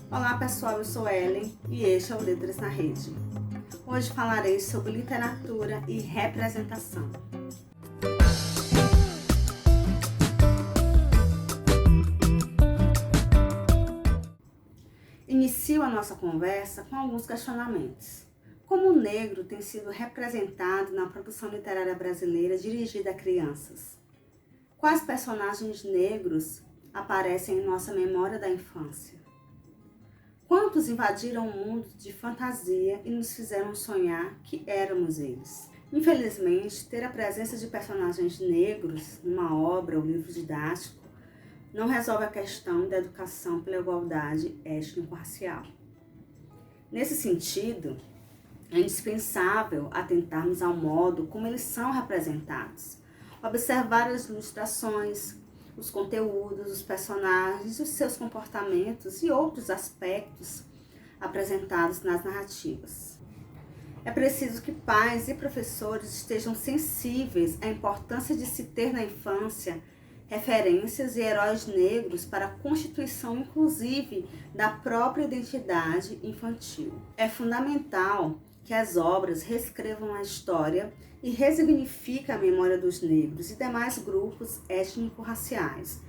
Olá pessoal, eu sou Ellen e este é o Letras na Rede. Hoje falarei sobre literatura e representação. Inicio a nossa conversa com alguns questionamentos. Como o negro tem sido representado na produção literária brasileira dirigida a crianças? Quais personagens negros aparecem em nossa memória da infância? Quantos invadiram o mundo de fantasia e nos fizeram sonhar que éramos eles? Infelizmente, ter a presença de personagens negros numa obra ou livro didático não resolve a questão da educação pela igualdade étnico-racial. Nesse sentido, é indispensável atentarmos ao modo como eles são representados, observar as ilustrações, os conteúdos, os personagens, os seus comportamentos e outros aspectos apresentados nas narrativas. É preciso que pais e professores estejam sensíveis à importância de se ter na infância referências e heróis negros para a constituição, inclusive, da própria identidade infantil. É fundamental que as obras reescrevam a história e resignifiquem a memória dos negros e demais grupos étnico-raciais,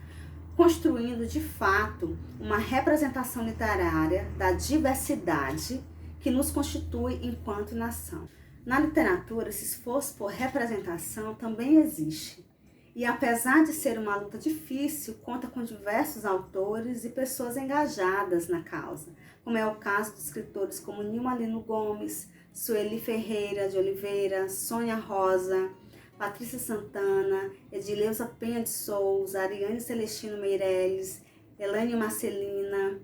construindo, de fato, uma representação literária da diversidade que nos constitui enquanto nação. Na literatura, esse esforço por representação também existe. E apesar de ser uma luta difícil, conta com diversos autores e pessoas engajadas na causa, como é o caso de escritores como Nilma Lino Gomes, Sueli Ferreira de Oliveira, Sônia Rosa, Patrícia Santana, Edileuza Penha de Souza, Ariane Celestino Meirelles, Elaine Marcelina,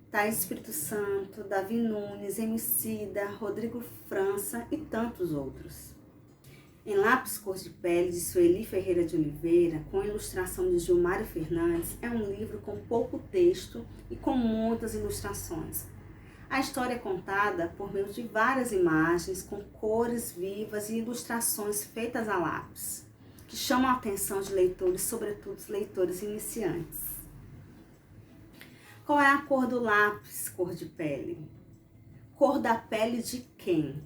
Thaís Espírito Santo, Davi Nunes, Emicida, Rodrigo França e tantos outros. Em Lápis Cor de Pele, de Sueli Ferreira de Oliveira, com ilustração de Gilmário Fernandes, é um livro com pouco texto e com muitas ilustrações. A história é contada por meio de várias imagens com cores vivas e ilustrações feitas a lápis, que chamam a atenção de leitores, sobretudo os leitores iniciantes. Qual é a cor do lápis cor de pele? Cor da pele de quem?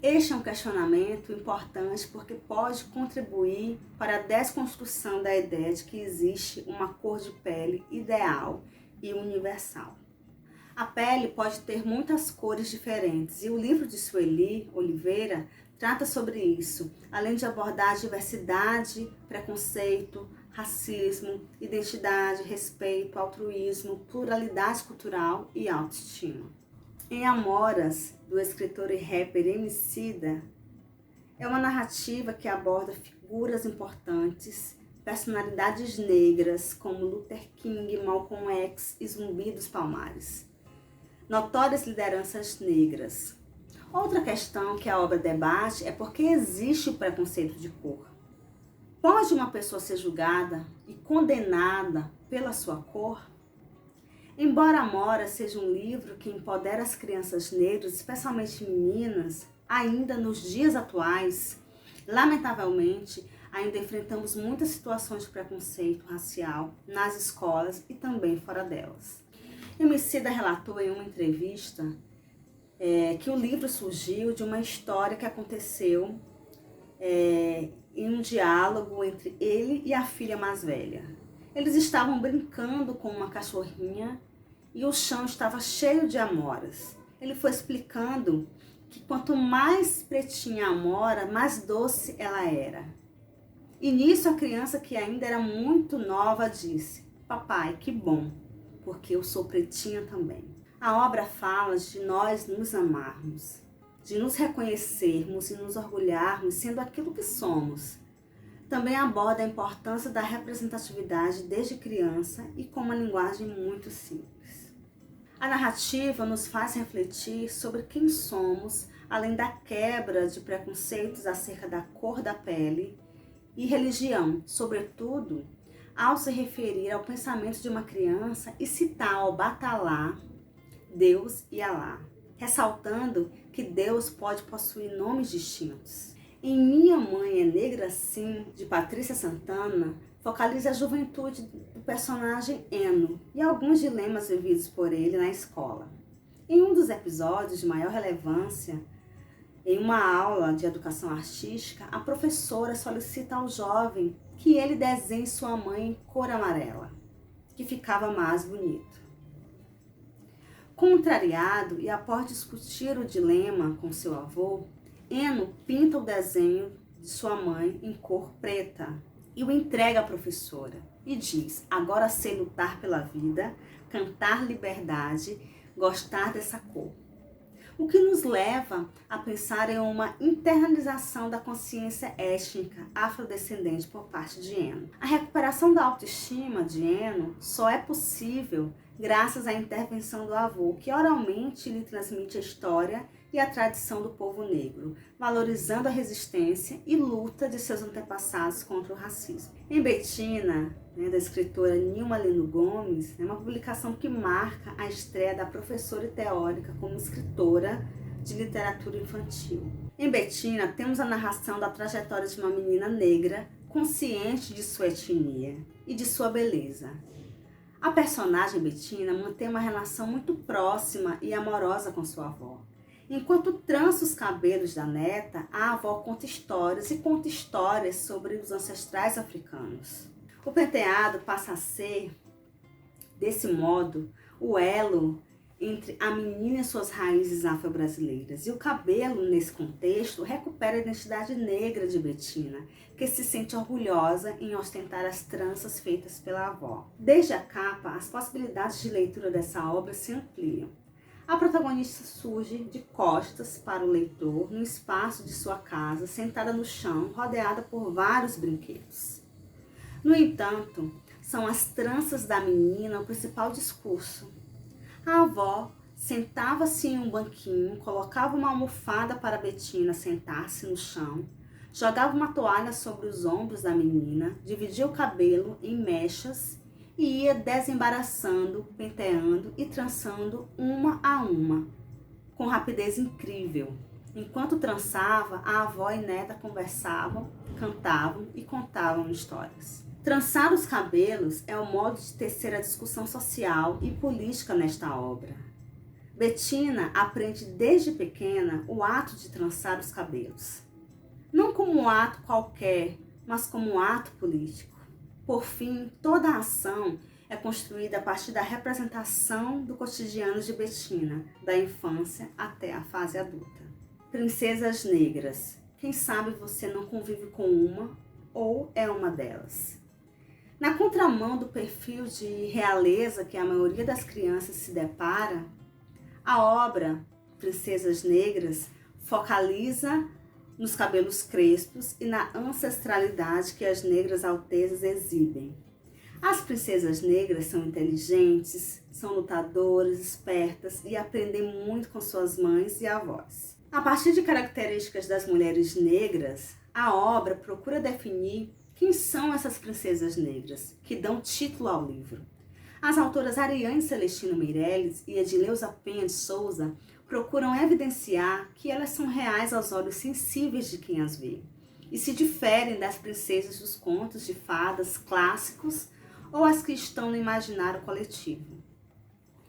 Este é um questionamento importante porque pode contribuir para a desconstrução da ideia de que existe uma cor de pele ideal e universal. A pele pode ter muitas cores diferentes e o livro de Sueli Oliveira trata sobre isso, além de abordar diversidade, preconceito, racismo, identidade, respeito, altruísmo, pluralidade cultural e autoestima. Em Amoras, do escritor e rapper Emicida, é uma narrativa que aborda figuras importantes, personalidades negras como Luther King, Malcolm X e Zumbi dos Palmares. Notórias lideranças negras. Outra questão que a obra debate é por que existe o preconceito de cor. Pode uma pessoa ser julgada e condenada pela sua cor? Embora Amora seja um livro que empodera as crianças negras, especialmente meninas, ainda nos dias atuais, lamentavelmente, ainda enfrentamos muitas situações de preconceito racial nas escolas e também fora delas. Emicida relatou em uma entrevista que o livro surgiu de uma história que aconteceu em um diálogo entre ele e a filha mais velha. Eles estavam brincando com uma cachorrinha e o chão estava cheio de amoras. Ele foi explicando que quanto mais pretinha a amora, mais doce ela era. E nisso a criança, que ainda era muito nova, disse: "Papai, que bom, porque eu sou pretinha também." A obra fala de nós nos amarmos, de nos reconhecermos e nos orgulharmos sendo aquilo que somos. Também aborda a importância da representatividade desde criança e com uma linguagem muito simples. A narrativa nos faz refletir sobre quem somos, além da quebra de preconceitos acerca da cor da pele e religião, sobretudo ao se referir ao pensamento de uma criança e citar ao Batalá, Deus e Alá, ressaltando que Deus pode possuir nomes distintos. Em Minha Mãe é Negra Sim, de Patrícia Santana, focaliza a juventude do personagem Eno e alguns dilemas vividos por ele na escola. Em um dos episódios de maior relevância, em uma aula de educação artística, a professora solicita ao jovem que ele desenhe sua mãe em cor amarela, que ficava mais bonito. Contrariado e após discutir o dilema com seu avô, Eno pinta o desenho de sua mãe em cor preta e o entrega à professora e diz: agora sei lutar pela vida, cantar liberdade, gostar dessa cor. O que nos leva a pensar em uma internalização da consciência étnica afrodescendente por parte de Eno. A recuperação da autoestima de Eno só é possível graças à intervenção do avô, que oralmente lhe transmite a história e a tradição do povo negro, valorizando a resistência e luta de seus antepassados contra o racismo. Em Betina, da escritora Nilma Lino Gomes, é uma publicação que marca a estreia da professora e teórica como escritora de literatura infantil. Em Betina, temos a narração da trajetória de uma menina negra consciente de sua etnia e de sua beleza. A personagem Betina mantém uma relação muito próxima e amorosa com sua avó. Enquanto trança os cabelos da neta, a avó conta histórias sobre os ancestrais africanos. O penteado passa a ser, desse modo, o elo entre a menina e suas raízes afro-brasileiras. E o cabelo, nesse contexto, recupera a identidade negra de Betina, que se sente orgulhosa em ostentar as tranças feitas pela avó. Desde a capa, as possibilidades de leitura dessa obra se ampliam. A protagonista surge de costas para o leitor no espaço de sua casa, sentada no chão, rodeada por vários brinquedos. No entanto, são as tranças da menina o principal discurso. A avó sentava-se em um banquinho, colocava uma almofada para Betina sentar-se no chão, jogava uma toalha sobre os ombros da menina, dividia o cabelo em mechas e ia desembaraçando, penteando e trançando uma a uma, com rapidez incrível. Enquanto trançava, a avó e neta conversavam, cantavam e contavam histórias. Trançar os cabelos é o modo de tecer a discussão social e política nesta obra. Betina aprende desde pequena o ato de trançar os cabelos. Não como um ato qualquer, mas como um ato político. Por fim, toda a ação é construída a partir da representação do cotidiano de Betina, da infância até a fase adulta. Princesas negras. Quem sabe você não convive com uma ou é uma delas. Na contramão do perfil de realeza que a maioria das crianças se depara, a obra Princesas Negras focaliza nos cabelos crespos e na ancestralidade que as negras altezas exibem. As princesas negras são inteligentes, são lutadoras, espertas e aprendem muito com suas mães e avós. A partir de características das mulheres negras, a obra procura definir quem são essas princesas negras, que dão título ao livro. As autoras Ariane Celestino Meirelles e Edileuza Penha de Souza procuram evidenciar que elas são reais aos olhos sensíveis de quem as vê e se diferem das princesas dos contos de fadas clássicos ou as que estão no imaginário coletivo.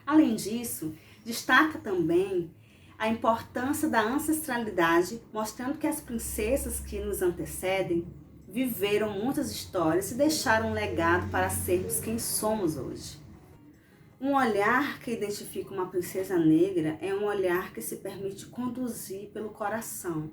Além disso, destaca também a importância da ancestralidade, mostrando que as princesas que nos antecedem viveram muitas histórias e deixaram um legado para sermos quem somos hoje. Um olhar que identifica uma princesa negra é um olhar que se permite conduzir pelo coração,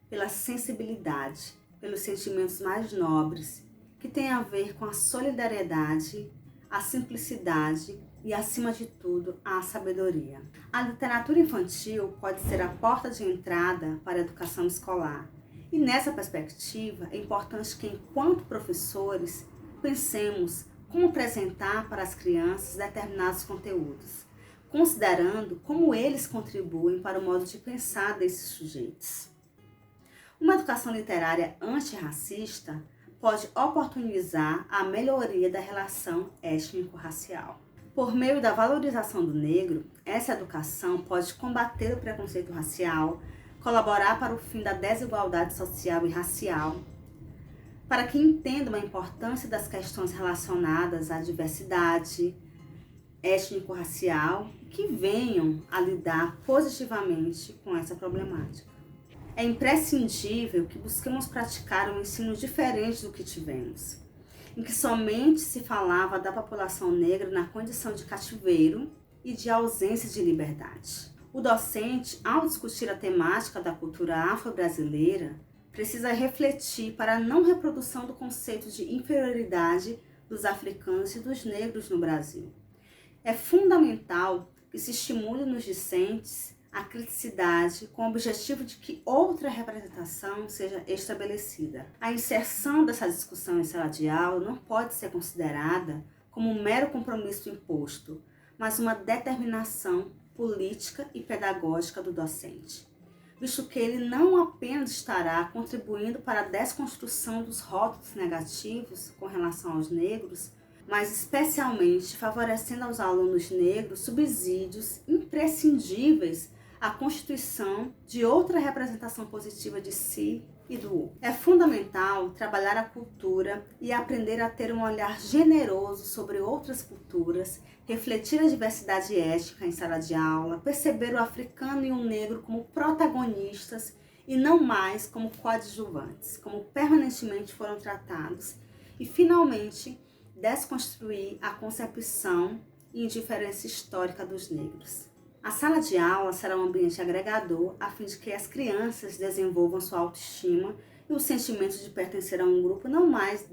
pela sensibilidade, pelos sentimentos mais nobres, que tem a ver com a solidariedade, a simplicidade e, acima de tudo, a sabedoria. A literatura infantil pode ser a porta de entrada para a educação escolar. E nessa perspectiva, é importante que, enquanto professores, pensemos como apresentar para as crianças determinados conteúdos, considerando como eles contribuem para o modo de pensar desses sujeitos. Uma educação literária antirracista pode oportunizar a melhoria da relação étnico-racial. Por meio da valorização do negro, essa educação pode combater o preconceito racial, colaborar para o fim da desigualdade social e racial, para que entendam a importância das questões relacionadas à diversidade étnico-racial e que venham a lidar positivamente com essa problemática. É imprescindível que busquemos praticar um ensino diferente do que tivemos, em que somente se falava da população negra na condição de cativeiro e de ausência de liberdade. O docente, ao discutir a temática da cultura afro-brasileira, precisa refletir para a não reprodução do conceito de inferioridade dos africanos e dos negros no Brasil. É fundamental que se estimule nos discentes a criticidade com o objetivo de que outra representação seja estabelecida. A inserção dessa discussão em sala de aula não pode ser considerada como um mero compromisso imposto, mas uma determinação política e pedagógica do docente, visto que ele não apenas estará contribuindo para a desconstrução dos rótulos negativos com relação aos negros, mas especialmente favorecendo aos alunos negros subsídios imprescindíveis à constituição de outra representação positiva de si e do outro. É fundamental trabalhar a cultura e aprender a ter um olhar generoso sobre outras culturas, refletir a diversidade étnica em sala de aula, perceber o africano e o negro como protagonistas e não mais como coadjuvantes, como permanentemente foram tratados, e finalmente desconstruir a concepção e indiferença histórica dos negros. A sala de aula será um ambiente agregador a fim de que as crianças desenvolvam sua autoestima e o sentimento de pertencer a um grupo não mais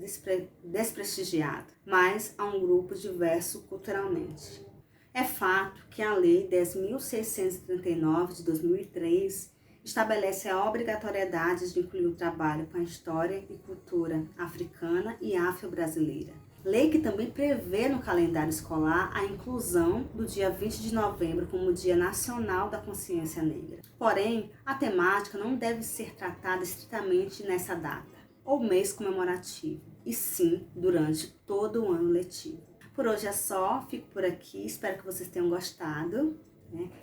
desprestigiado, mas a um grupo diverso culturalmente. É fato que a Lei 10.639 de 2003 estabelece a obrigatoriedade de incluir o trabalho com a história e cultura africana e afro-brasileira. Lei que também prevê no calendário escolar a inclusão do dia 20 de novembro como Dia Nacional da Consciência Negra. Porém, a temática não deve ser tratada estritamente nessa data, ou mês comemorativo, e sim durante todo o ano letivo. Por hoje é só, fico por aqui, espero que vocês tenham gostado,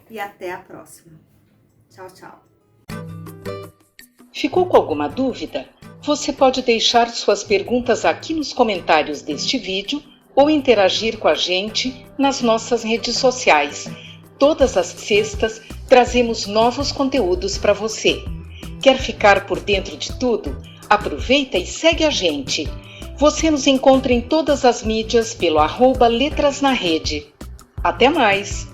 e até a próxima. Tchau, tchau. Ficou com alguma dúvida? Você pode deixar suas perguntas aqui nos comentários deste vídeo ou interagir com a gente nas nossas redes sociais. Todas as sextas trazemos novos conteúdos para você. Quer ficar por dentro de tudo? Aproveita e segue a gente. Você nos encontra em todas as mídias pelo @letrasnarede. Até mais!